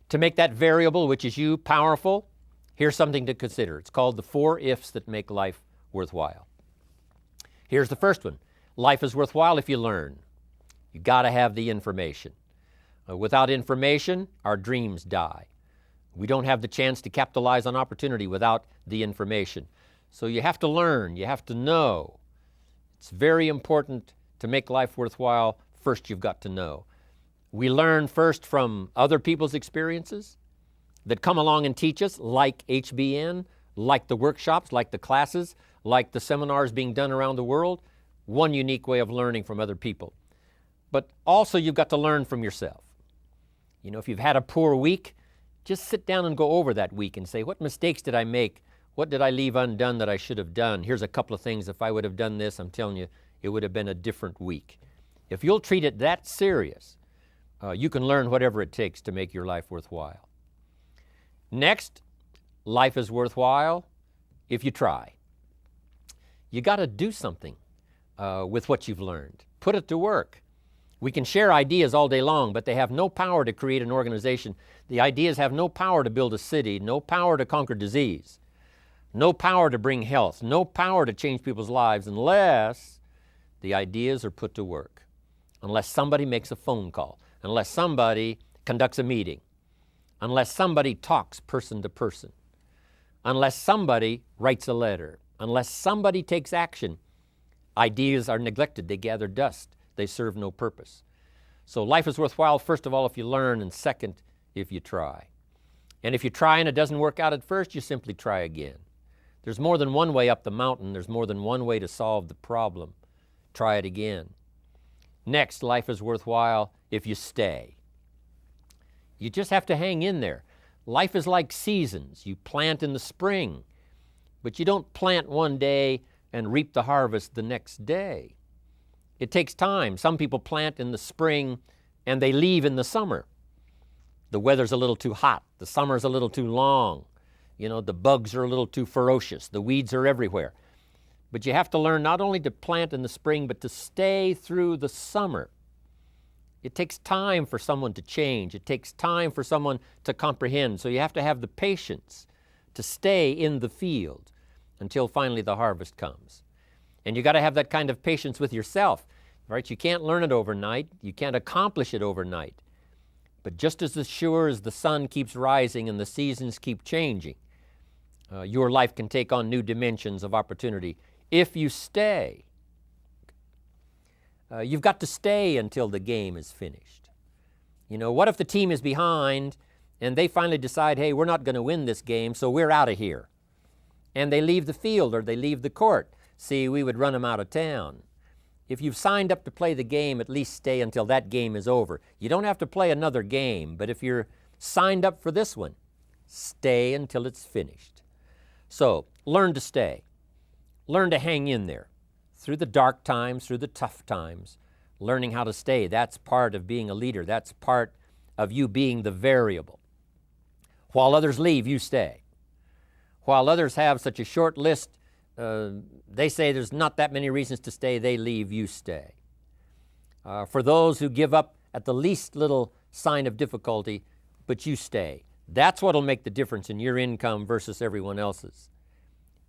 To make that variable, which is you, powerful, here's something to consider. It's called the 4 ifs that make life worthwhile. Here's the first one. Life is worthwhile if you learn. You got to have the information. Without information, our dreams die. We don't have the chance to capitalize on opportunity without the information. So you have to learn, you have to know. It's very important to make life worthwhile. First, you've got to know. We learn first from other people's experiences that come along and teach us, like HBN, like the workshops, like the classes, like the seminars being done around the world. One unique way of learning from other people. But also you've got to learn from yourself. You know, if you've had a poor week, just sit down and go over that week and say, what mistakes did I make? What did I leave undone that I should have done? Here's a couple of things. If I would have done this, I'm telling you, it would have been a different week. If you'll treat it that serious, you can learn whatever it takes to make your life worthwhile. Next, life is worthwhile if you try. You got to do something with what you've learned. Put it to work. We can share ideas all day long, but they have no power to create an organization. The ideas have no power to build a city, no power to conquer disease, no power to bring health, no power to change people's lives unless the ideas are put to work, unless somebody makes a phone call, unless somebody conducts a meeting, unless somebody talks person to person, unless somebody writes a letter, unless somebody takes action. Ideas are neglected, they gather dust. They serve no purpose. So life is worthwhile, first of all, if you learn, and second, if you try. And if you try and it doesn't work out at first, you simply try again. There's more than one way up the mountain. There's more than one way to solve the problem. Try it again. Next, life is worthwhile if you stay. You just have to hang in there. Life is like seasons. You plant in the spring, but you don't plant one day and reap the harvest the next day. It takes time. Some people plant in the spring and they leave in the summer. The weather's a little too hot. The summer's a little too long. You know, the bugs are a little too ferocious. The weeds are everywhere. But you have to learn not only to plant in the spring, but to stay through the summer. It takes time for someone to change. It takes time for someone to comprehend. So you have to have the patience to stay in the field until finally the harvest comes. And you got to have that kind of patience with yourself, right? You can't learn it overnight. You can't accomplish it overnight. But just as sure as the sun keeps rising and the seasons keep changing, your life can take on new dimensions of opportunity if you stay. You've got to stay until the game is finished. You know, what if the team is behind and they finally decide, hey, we're not going to win this game, so we're out of here. And they leave the field or they leave the court. See, we would run them out of town. If you've signed up to play the game, at least stay until that game is over. You don't have to play another game, but if you're signed up for this one, stay until it's finished. So, learn to stay. Learn to hang in there. Through the dark times, through the tough times, learning how to stay. That's part of being a leader. That's part of you being the variable. While others leave, you stay. While others have such a short list, they say there's not that many reasons to stay, they leave, you stay. For those who give up at the least little sign of difficulty, but you stay. That's what will make the difference in your income versus everyone else's.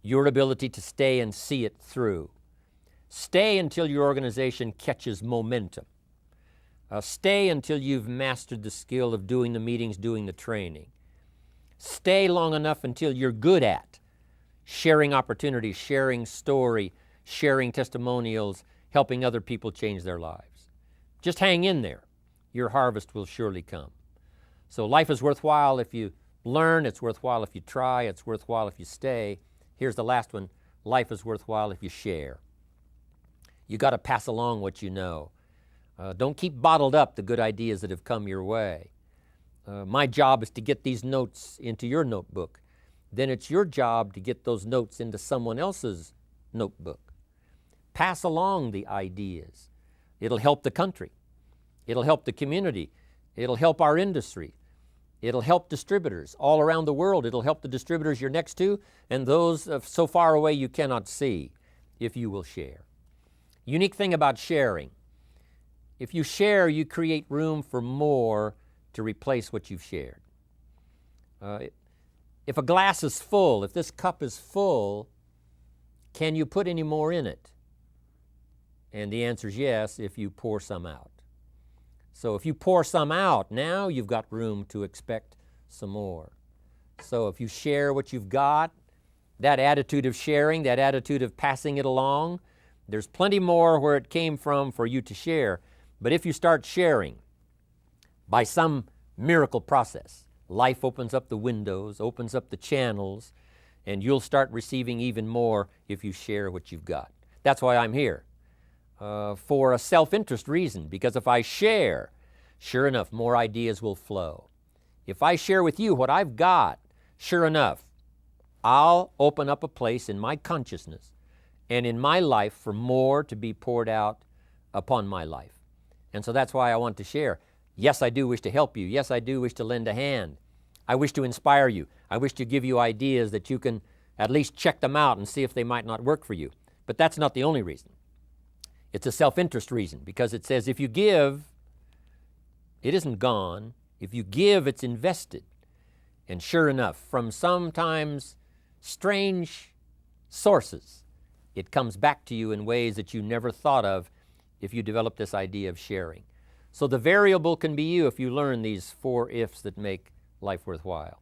Your ability to stay and see it through. Stay until your organization catches momentum. Stay until you've mastered the skill of doing the meetings, doing the training. Stay long enough until you're good at sharing opportunities, sharing story, sharing testimonials, helping other people change their lives. Just hang in there. Your harvest will surely come. So life is worthwhile if you learn. It's worthwhile if you try. It's worthwhile if you stay. Here's the last one. Life is worthwhile if you share. You got to pass along what you know. Don't keep bottled up the good ideas that have come your way. My job is to get these notes into your notebook. Then it's your job to get those notes into someone else's notebook. Pass along the ideas. It'll help the country. It'll help the community. It'll help our industry. It'll help distributors all around the world. It'll help the distributors you're next to and those so far away you cannot see if you will share. Unique thing about sharing. If you share, you create room for more to replace what you've shared. Uh, if a glass is full, if this cup is full, can you put any more in it? And the answer is yes, if you pour some out. So if you pour some out, now you've got room to expect some more. So if you share what you've got, that attitude of sharing, that attitude of passing it along, there's plenty more where it came from for you to share. But if you start sharing by some miracle process, life opens up the windows, opens up the channels, and you'll start receiving even more if you share what you've got. That's why I'm here, for a self-interest reason, because if I share, sure enough, more ideas will flow. If I share with you what I've got, sure enough, I'll open up a place in my consciousness and in my life for more to be poured out upon my life. And so that's why I want to share. Yes, I do wish to help you. Yes, I do wish to lend a hand. I wish to inspire you. I wish to give you ideas that you can at least check them out and see if they might not work for you. But that's not the only reason. It's a self-interest reason, because it says if you give, it isn't gone. If you give, it's invested. And sure enough, from sometimes strange sources, it comes back to you in ways that you never thought of if you develop this idea of sharing. So the variable can be you if you learn these 4 ifs that make life worthwhile.